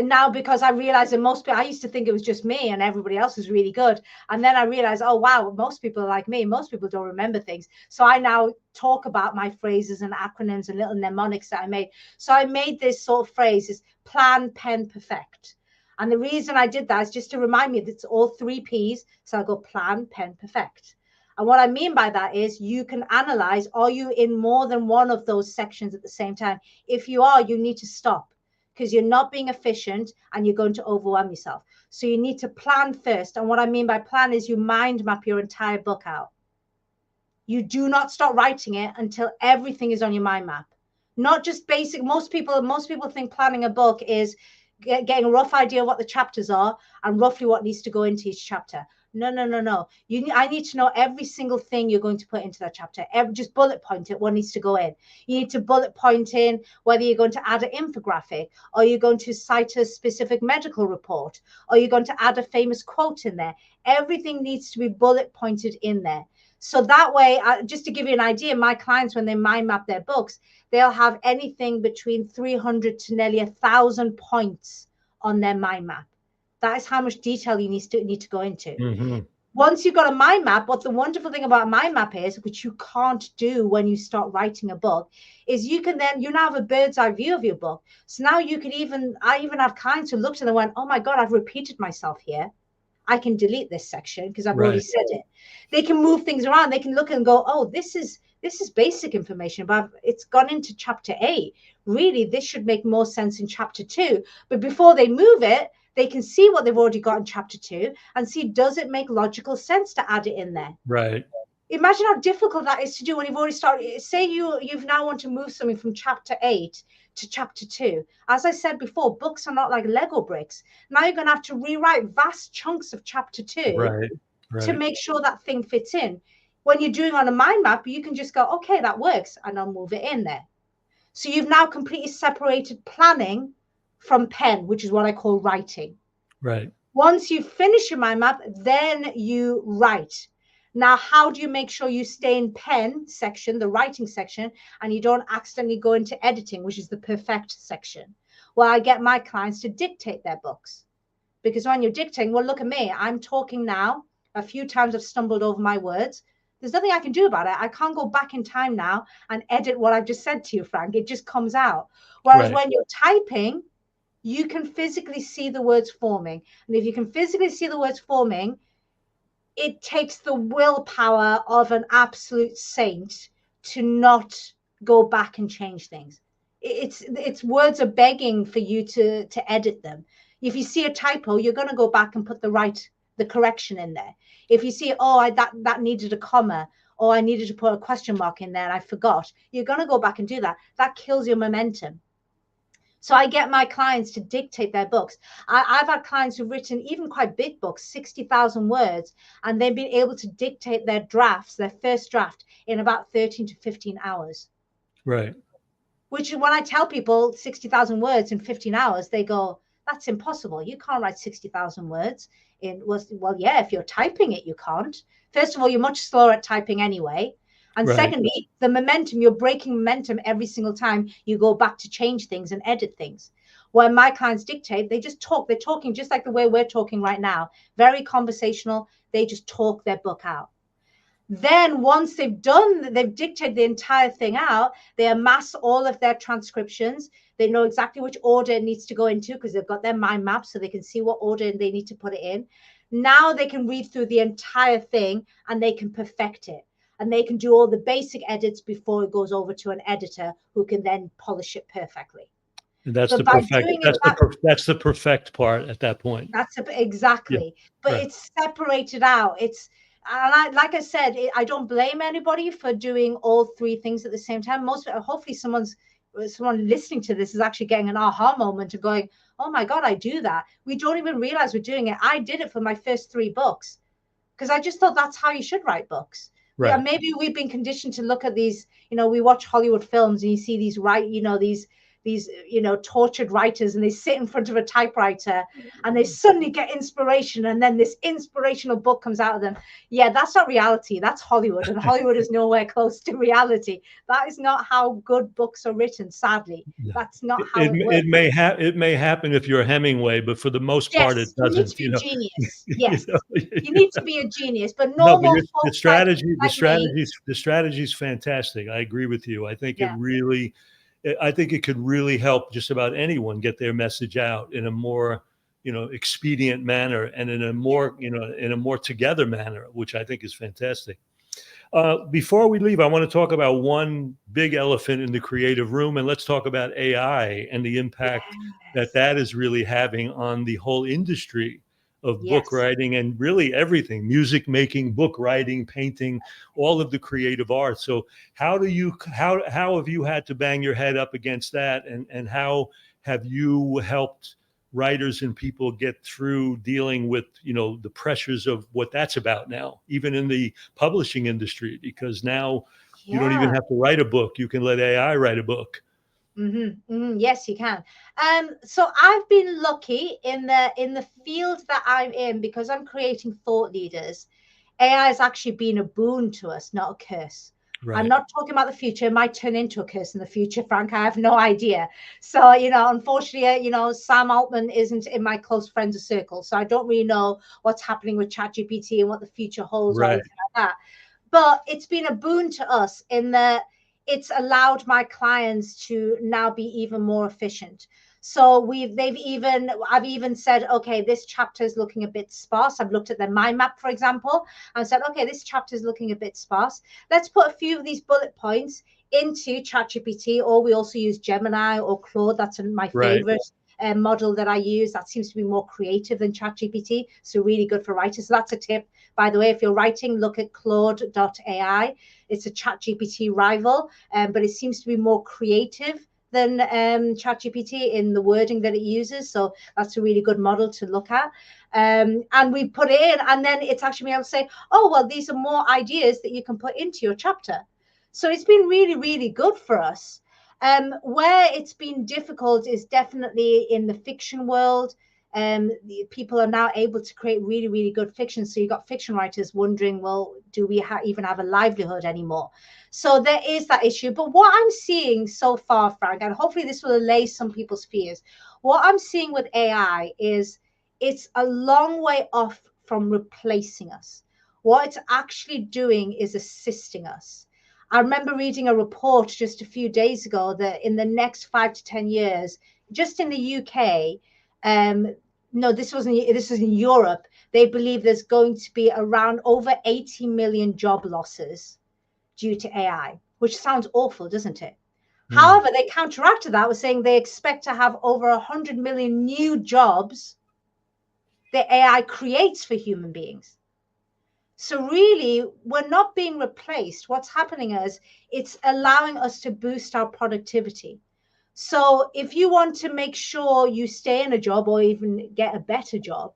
now because I realized that most people, I used to think it was just me and everybody else was really good. And then I realized, oh, wow, most people are like me. Most people don't remember things. So I now talk about my phrases and acronyms and little mnemonics that I made. So I made this sort of phrase is plan, pen, perfect. And the reason I did that is just to remind me that it's all 3 Ps. So I go plan, pen, perfect. And what I mean by that is you can analyze, are you in more than one of those sections at the same time? If you are, you need to stop, because you're not being efficient and you're going to overwhelm yourself. So you need to plan first. And what I mean by plan is you mind map your entire book out. You do not start writing it until everything is on your mind map. Not just basic. Most people think planning a book is getting a rough idea of what the chapters are and roughly what needs to go into each chapter. No. I need to know every single thing you're going to put into that chapter. Just bullet point it, what needs to go in. You need to bullet point in whether you're going to add an infographic, or you're going to cite a specific medical report, or you're going to add a famous quote in there. Everything needs to be bullet pointed in there. So that way, just to give you an idea, my clients, when they mind map their books, they'll have anything between 300 to nearly 1,000 points on their mind map. That is how much detail you need to go into. Mm-hmm. Once you've got a mind map, what the wonderful thing about a mind map is, which you can't do when you start writing a book, is you now have a bird's eye view of your book. So now I even have clients who looked and they went, oh my God, I've repeated myself here. I can delete this section because I've already said it. They can move things around. They can look and go, oh, this is basic information, but it's gone into chapter 8. Really, this should make more sense in chapter 2. But before they move it, they can see what they've already got in chapter 2 and see, does it make logical sense to add it in there? Right. Imagine how difficult that is to do when you've already started. Say you've now want to move something from chapter 8 to chapter 2. As I said before, books are not like Lego bricks. Now you're going to have to rewrite vast chunks of chapter 2 to make sure that thing fits in. When you're doing on a mind map, you can just go, okay, that works, and I'll move it in there. So you've now completely separated planning from pen, which is what I call writing. Right. Once you finish your mind map, then you write. Now, how do you make sure you stay in pen section, the writing section, and you don't accidentally go into editing, which is the perfect section? Well, I get my clients to dictate their books, because when you're dictating, well, look at me. I'm talking now. A few times I've stumbled over my words. There's nothing I can do about it. I can't go back in time now and edit what I've just said to you, Frank. It just comes out. Whereas when you're typing, you can physically see the words forming. And if you can physically see the words forming, it takes the willpower of an absolute saint to not go back and change things. It's words are begging for you to edit them. If you see a typo, you're going to go back and put the correction in there. If you see, that needed a comma, or I needed to put a question mark in there and I forgot, you're going to go back and do that. That kills your momentum. So I get my clients to dictate their books. I've had clients who've written even quite big books, 60,000 words, and they've been able to dictate their drafts, their first draft, in about 13 to 15 hours. Right. Which, when I tell people 60,000 words in 15 hours, they go, that's impossible. You can't write 60,000 words well, yeah, if you're typing it, you can't. First of all, you're much slower at typing anyway. And Right. secondly, the momentum, you're breaking momentum every single time you go back to change things and edit things. When my clients dictate, they just talk. They're talking just like the way we're talking right now, very conversational. They just talk their book out. Then once they've dictated the entire thing out, they amass all of their transcriptions. They know exactly which order it needs to go into because they've got their mind map, so they can see what order they need to put it in. Now they can read through the entire thing and they can perfect it. And they can do all the basic edits before it goes over to an editor who can then polish it perfectly. And that's But the by perfect. doing it That's the perfect part at that point. exactly. Yeah. But Right. it's separated out. And like I said, I don't blame anybody for doing all three things at the same time. Hopefully someone listening to this is actually getting an aha moment and going, oh my God, I do that. We don't even realize we're doing it. I did it for my first 3 books because I just thought that's how you should write books. Right. Maybe we've been conditioned to look at these, we watch Hollywood films and you see these tortured writers, and they sit in front of a typewriter and they suddenly get inspiration, and then this inspirational book comes out of them. Yeah, that's not reality. That's Hollywood, and Hollywood is nowhere close to reality. That is not how good books are written, sadly. Yeah. That's not how it works. It may happen if you're Hemingway, but for the most part, it Yes, you need to doesn't. be a genius. You Yes, know? you need to be a genius, but No, but normal folks like me. the strategy is fantastic. I agree with you. I think Yeah. I think it could really help just about anyone get their message out in a more, expedient manner and in a more together manner, which I think is fantastic. Before we leave, I want to talk about one big elephant in the creative room, and let's talk about AI and the impact Yes. that is really having on the whole industry of book Yes. writing and really everything: music making, book writing, painting, all of the creative arts. So how have you had to bang your head up against that, and how have you helped writers and people get through dealing with the pressures of what that's about now, even in the publishing industry, because now you don't even Yeah. have to write a book, you can let AI write a book. Yes, you can. So I've been lucky in the field that I'm in, because I'm creating thought leaders. AI has actually been a boon to us, not a curse. I'm Right. not talking about the future. It might turn into a curse in the future, Frank. I have no idea. So, unfortunately, Sam Altman isn't in my close friends circle. So I don't really know what's happening with ChatGPT and what the future holds or Right. anything like that. But it's been a boon to us in that it's allowed my clients to now be even more efficient. So I've even said, okay, this chapter is looking a bit sparse. I've looked at their mind map, for example, and said, okay, this chapter is looking a bit sparse. Let's put a few of these bullet points into ChatGPT, or we also use Gemini or Claude. That's my Right. favorite model that I use. That seems to be more creative than ChatGPT, so really good for writers. So that's a tip. By the way, if you're writing, look at Claude.ai. It's a ChatGPT rival, but it seems to be more creative than ChatGPT in the wording that it uses. So that's a really good model to look at. And we put it in, and then it's actually able to say, oh, well, these are more ideas that you can put into your chapter. So it's been really, really good for us. Where it's been difficult is definitely in the fiction world. People are now able to create really, really good fiction. So you've got fiction writers wondering, well, do we even have a livelihood anymore? So there is that issue. But what I'm seeing so far, Frank, and hopefully this will allay some people's fears, what I'm seeing with AI is it's a long way off from replacing us. What it's actually doing is assisting us. I remember reading a report just a few days ago that in the next 5 to 10 years, just in the UK, no, this was in Europe, they believe there's going to be around over 80 million job losses due to AI, which sounds awful, doesn't it? However, they counteracted that with saying they expect to have over 100 million new jobs that AI creates for human beings. So really, we're not being replaced. What's happening is it's allowing us to boost our productivity. So if you want to make sure you stay in a job or even get a better job,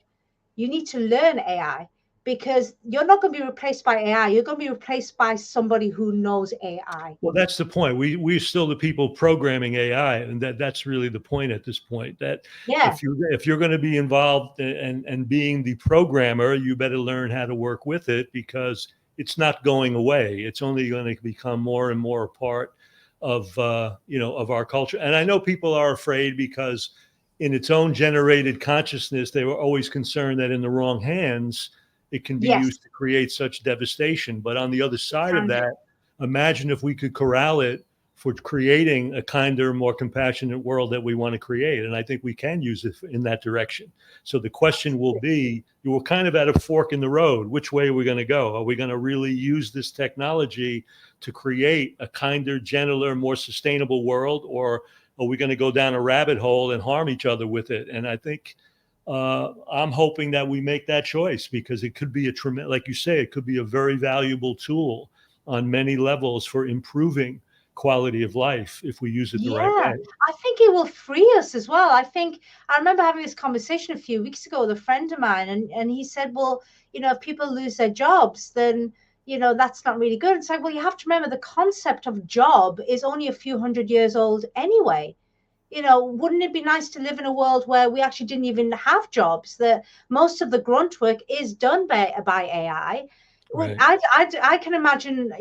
you need to learn AI, because you're not going to be replaced by AI. You're going to be replaced by somebody who knows AI. Well, that's the point. We're still the people programming AI, and that's really the point at this point. That Yeah. if you're going to be involved and being the programmer, you better learn how to work with it, because it's not going away. It's only going to become more and more a part of of our culture. And I know people are afraid because in its own generated consciousness, they were always concerned that in the wrong hands, it can be Yes, used to create such devastation. But on the other side of can do. that, imagine if we could corral it for creating a kinder, more compassionate world that we want to create. And I think we can use it in that direction. So the question will be, we're kind of at a fork in the road. Which way are we going to go? Are we going to really use this technology to create a kinder, gentler, more sustainable world? Or are we going to go down a rabbit hole and harm each other with it? And I think I'm hoping that we make that choice, because it could be like you say, it could be a very valuable tool on many levels for improving quality of life if we use it the right Yeah, way. I think it will free us as well. I remember having this conversation a few weeks ago with a friend of mine, and he said, well, if people lose their jobs, then, that's not really good. It's like, well, you have to remember the concept of job is only a few hundred years old anyway. Wouldn't it be nice to live in a world where we actually didn't even have jobs, that most of the grunt work is done by AI? Right. I can imagine,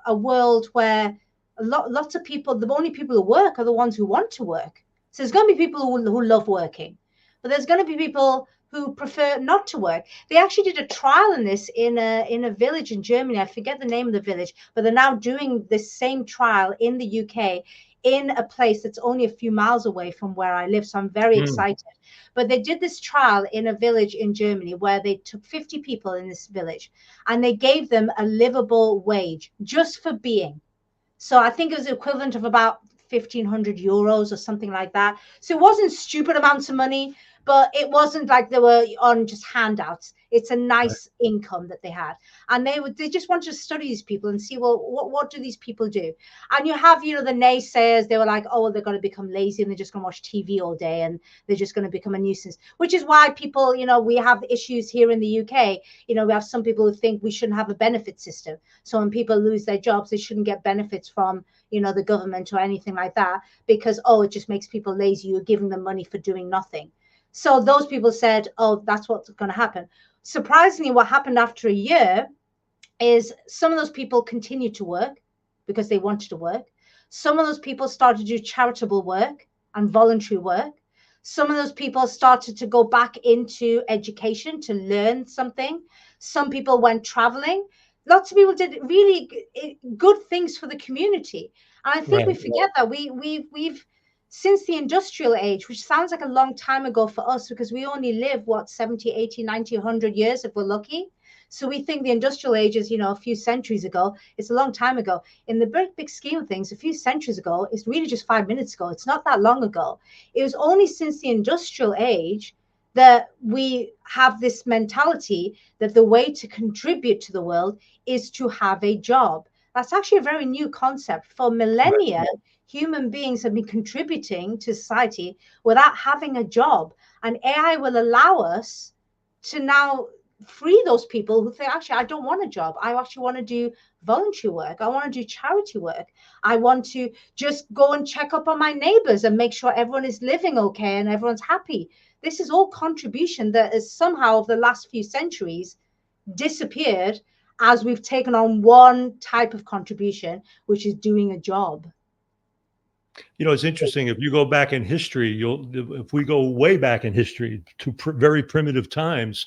a world where lots of people, the only people who work are the ones who want to work. So there's going to be people who love working, but there's going to be people who prefer not to work. They actually did a trial in this in a village in Germany. I forget the name of the village, but they're now doing this same trial in the UK in a place that's only a few miles away from where I live. So I'm very excited. But they did this trial in a village in Germany where they took 50 people in this village and they gave them a livable wage just for being. So I think it was the equivalent of about 1,500 euros or something like that. So it wasn't stupid amounts of money, but it wasn't like they were on just handouts. It's a Right. nice income that they had. And they just wanted to study these people and see, well, what do these people do? And you have, the naysayers, they were like, oh, well, they're going to become lazy and they're just going to watch TV all day and they're just going to become a nuisance, which is why people, we have issues here in the UK. We have some people who think we shouldn't have a benefit system. So when people lose their jobs, they shouldn't get benefits from, the government or anything like that, because, oh, it just makes people lazy. You're giving them money for doing nothing. So those people said, oh, that's what's going to happen. Surprisingly, what happened after a year is some of those people continued to work because they wanted to work. Some of those people started to do charitable work and voluntary work. Some of those people started to go back into education to learn something. Some people went traveling. Lots of people did really good things for the community. And I think we Right. forget that we've since the industrial age, which sounds like a long time ago for us because we only live, 70, 80, 90, 100 years if we're lucky. So we think the industrial age is, a few centuries ago. It's a long time ago. In the big scheme of things, a few centuries ago, it's really just 5 minutes ago. It's not that long ago. It was only since the industrial age that we have this mentality that the way to contribute to the world is to have a job. That's actually a very new concept. For millennia, human beings have been contributing to society without having a job. And AI will allow us to now free those people who think, actually, I don't want a job. I actually want to do voluntary work. I want to do charity work. I want to just go and check up on my neighbors and make sure everyone is living okay and everyone's happy. This is all contribution that has somehow over the last few centuries disappeared as we've taken on one type of contribution, which is doing a job. It's interesting. If you go back in history, if we go way back in history to very primitive times,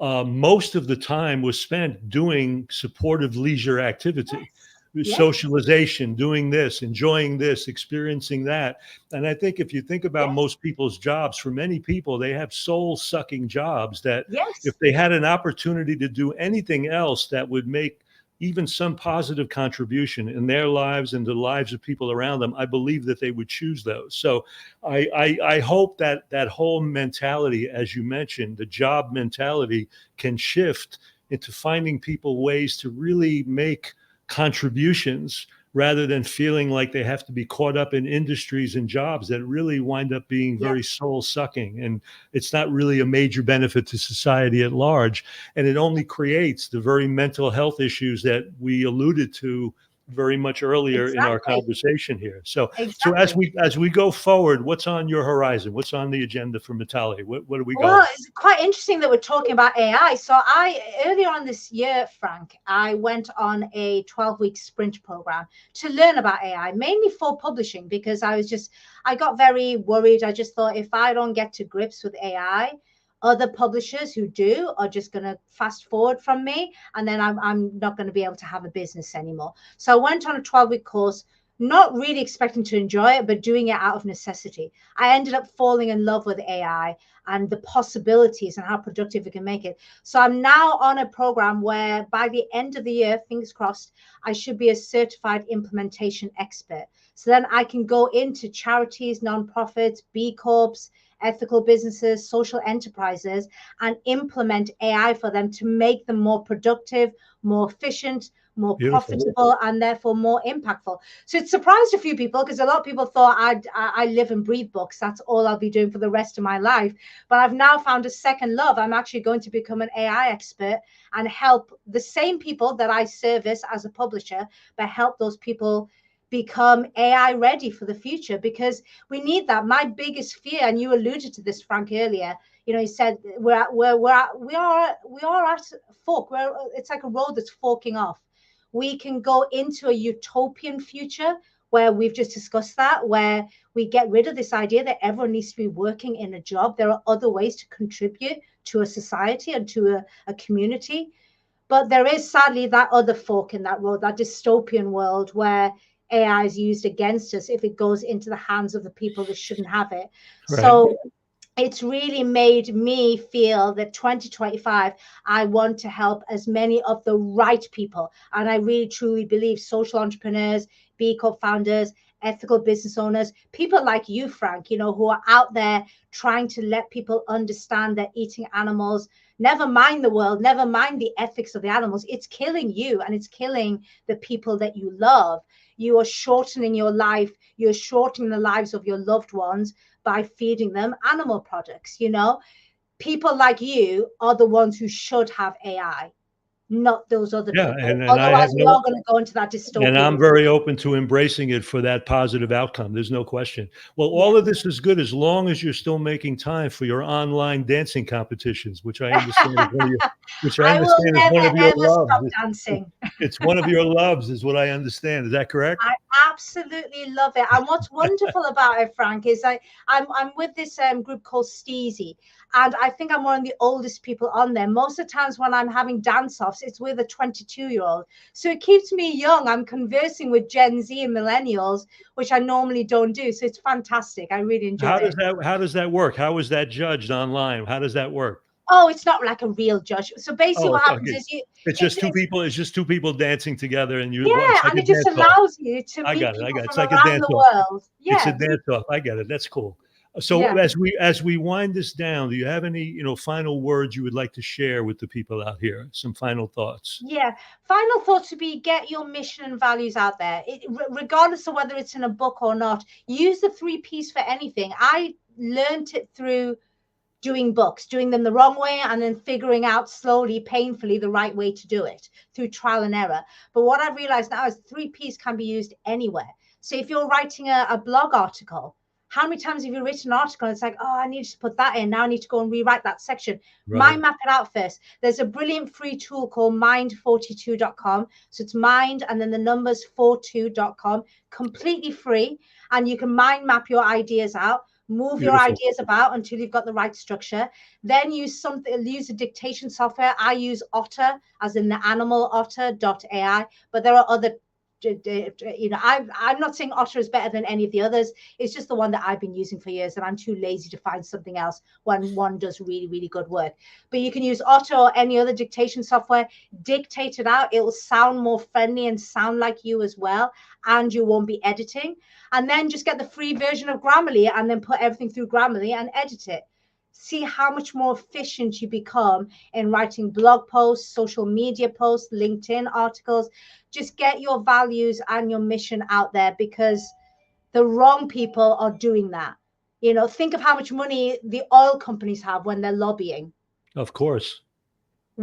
most of the time was spent doing supportive leisure activity, Yes. socialization, doing this, enjoying this, experiencing that. And I think if you think about most people's jobs, for many people, they have soul-sucking jobs that if they had an opportunity to do anything else that would make even some positive contribution in their lives and the lives of people around them, I believe that they would choose those. So I hope that that whole mentality, as you mentioned, the job mentality, can shift into finding people ways to really make contributions rather than feeling like they have to be caught up in industries and jobs that really wind up being very soul sucking. And it's not really a major benefit to society at large. And it only creates the very mental health issues that we alluded to very much earlier in our Exactly. conversation here. So Exactly. as we go forward, what's on your horizon? What's on the agenda for Mitali? What are we Well, going? it's quite interesting that we're talking about AI. So earlier on this year, Frank, I went on a 12-week sprint program to learn about AI, mainly for publishing, because I got very worried. I just thought, if I don't get to grips with AI, other publishers who do are just going to fast forward from me, and then I'm not going to be able to have a business anymore. So I went on a 12-week course, not really expecting to enjoy it, but doing it out of necessity. I ended up falling in love with AI and the possibilities and how productive it can make it. So I'm now on a program where by the end of the year, fingers crossed, I should be a certified implementation expert. So then I can go into charities, nonprofits, B Corps, ethical businesses, social enterprises, and implement AI for them to make them more productive, more efficient, more Beautiful. profitable, and therefore more impactful. So it surprised a few people, because a lot of people thought I live and breathe books. That's all I'll be doing for the rest of my life. But I've now found a second love. I'm actually going to become an AI expert and help the same people that I service as a publisher, but help those people become AI ready for the future, because we need that. My biggest fear, and you alluded to this, Frank, earlier, you said we are at fork. It's like a road that's forking off. We can go into a utopian future where we've just discussed that, where we get rid of this idea that everyone needs to be working in a job. There are other ways to contribute to a society and to a community. But there is sadly that other fork in that road, that dystopian world where AI is used against us if it goes into the hands of the people that shouldn't have it. Right. So it's really made me feel that 2025, I want to help as many of the right people. And I really truly believe social entrepreneurs, B Corp founders, ethical business owners, people like you, Frank, who are out there trying to let people understand that eating animals, never mind the world, never mind the ethics of the animals, it's killing you and it's killing the people that you love. You are shortening your life. You're shortening the lives of your loved ones by feeding them animal products. People like you are the ones who should have AI, not those other Yeah, people. and I have Otherwise, we no, are going to go into that and dystopian I'm world. very open to embracing it for that positive outcome. There's no question. Well, Yeah. all of this is good as long as you're still making time for your online dancing competitions, which I understand is one of your, which I I will understand is never, one of your ever stop loves. dancing. It's one of your loves, is what I understand. Is that correct? I absolutely love it. And what's wonderful about it, Frank, is I'm with this group called Steezy. And I think I'm one of the oldest people on there. Most of the times when I'm having dance-offs, it's with a 22-year-old. So it keeps me young. I'm conversing with Gen Z and millennials, which I normally don't do. So it's fantastic. I really enjoy it. How does that work? How is that judged online? How does that work? Oh, it's not like a real judge. So basically Oh, what it's happens okay. is It's just two people. It's just two people dancing together, and it's yeah, like and a it just dance off. allows you to I meet got it. I people got it. It's from like a around dance the off. world. It's a Yeah, dance off. I get it. That's cool. So yeah. as we wind this down, do you have any final words you would like to share with the people out here? Some final thoughts. Yeah. Final thoughts would be, get your mission and values out there. Regardless of whether it's in a book or not, use the 3 Ps for anything. I learned it through doing books, doing them the wrong way, and then figuring out slowly, painfully, the right way to do it through trial and error. But what I've realized now is 3 Ps can be used anywhere. So if you're writing a blog article, how many times have you written an article and it's like, oh, I need to put that in. Now I need to go and rewrite that section. Right. Mind map it out first. There's a brilliant free tool called mind42.com. So it's mind and then the numbers 42.com, completely free. And you can mind map your ideas out, move your Beautiful. ideas about until you've got the right structure. Then use a dictation software. I use Otter, as in the animal otter.ai, but there are other, I'm not saying Otter is better than any of the others. It's just the one that I've been using for years, and I'm too lazy to find something else when one does really, really good work. But you can use Otter or any other dictation software, dictate it out. It will sound more friendly and sound like you as well, and you won't be editing. And then just get the free version of Grammarly and then put everything through Grammarly and edit it. See how much more efficient you become in writing blog posts, social media posts, LinkedIn articles. Just get your values and your mission out there, because the wrong people are doing that. Think of how much money the oil companies have when they're lobbying. Of course.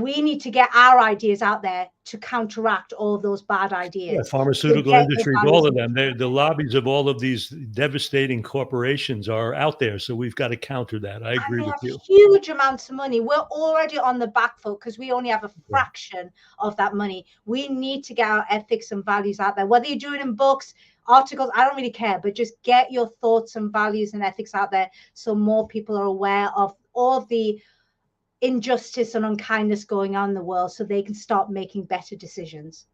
we need to get our ideas out there to counteract all of those bad ideas. Yeah, pharmaceutical industries, all of them. The lobbies of all of these devastating corporations are out there. So we've got to counter that. I agree with you. Huge amounts of money. We're already on the back foot because we only have a fraction of that money. We need to get our ethics and values out there. Whether you do it in books, articles, I don't really care, but just get your thoughts and values and ethics out there so more people are aware of all of the injustice and unkindness going on in the world so they can start making better decisions.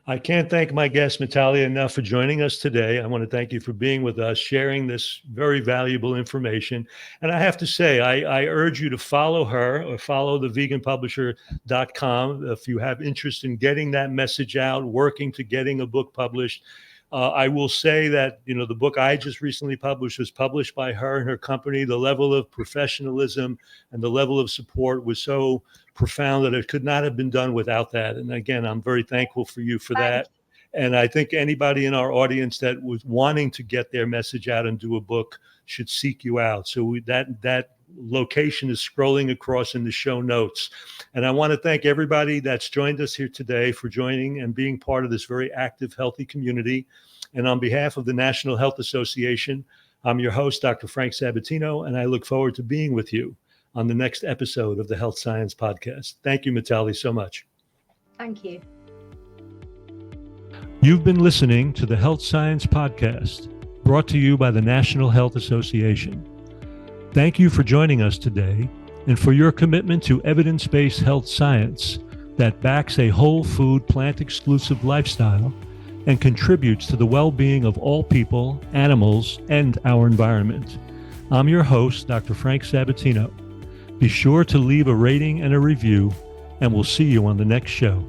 I can't thank my guest, Mitali, enough for joining us today. I want to thank you for being with us, sharing this very valuable information. And I have to say, I urge you to follow her or follow theveganpublisher.com if you have interest in getting that message out, working to getting a book published. I will say that, the book I just recently published was published by her and her company. The level of professionalism and the level of support was so profound that it could not have been done without that. And again, I'm very thankful for you for that. And I think anybody in our audience that was wanting to get their message out and do a book should seek you out. So that location is scrolling across in the show notes. And I want to thank everybody that's joined us here today for joining and being part of this very active, healthy community. And on behalf of the National Health Association, I'm your host, Dr. Frank Sabatino, and I look forward to being with you on the next episode of the Health Science Podcast. Thank you, Mitali, so much. Thank you. You've been listening to the Health Science Podcast, brought to you by the National Health Association. Thank you for joining us today and for your commitment to evidence-based health science that backs a whole food, plant-exclusive lifestyle and contributes to the well-being of all people, animals, and our environment. I'm your host, Dr. Frank Sabatino. Be sure to leave a rating and a review, and we'll see you on the next show.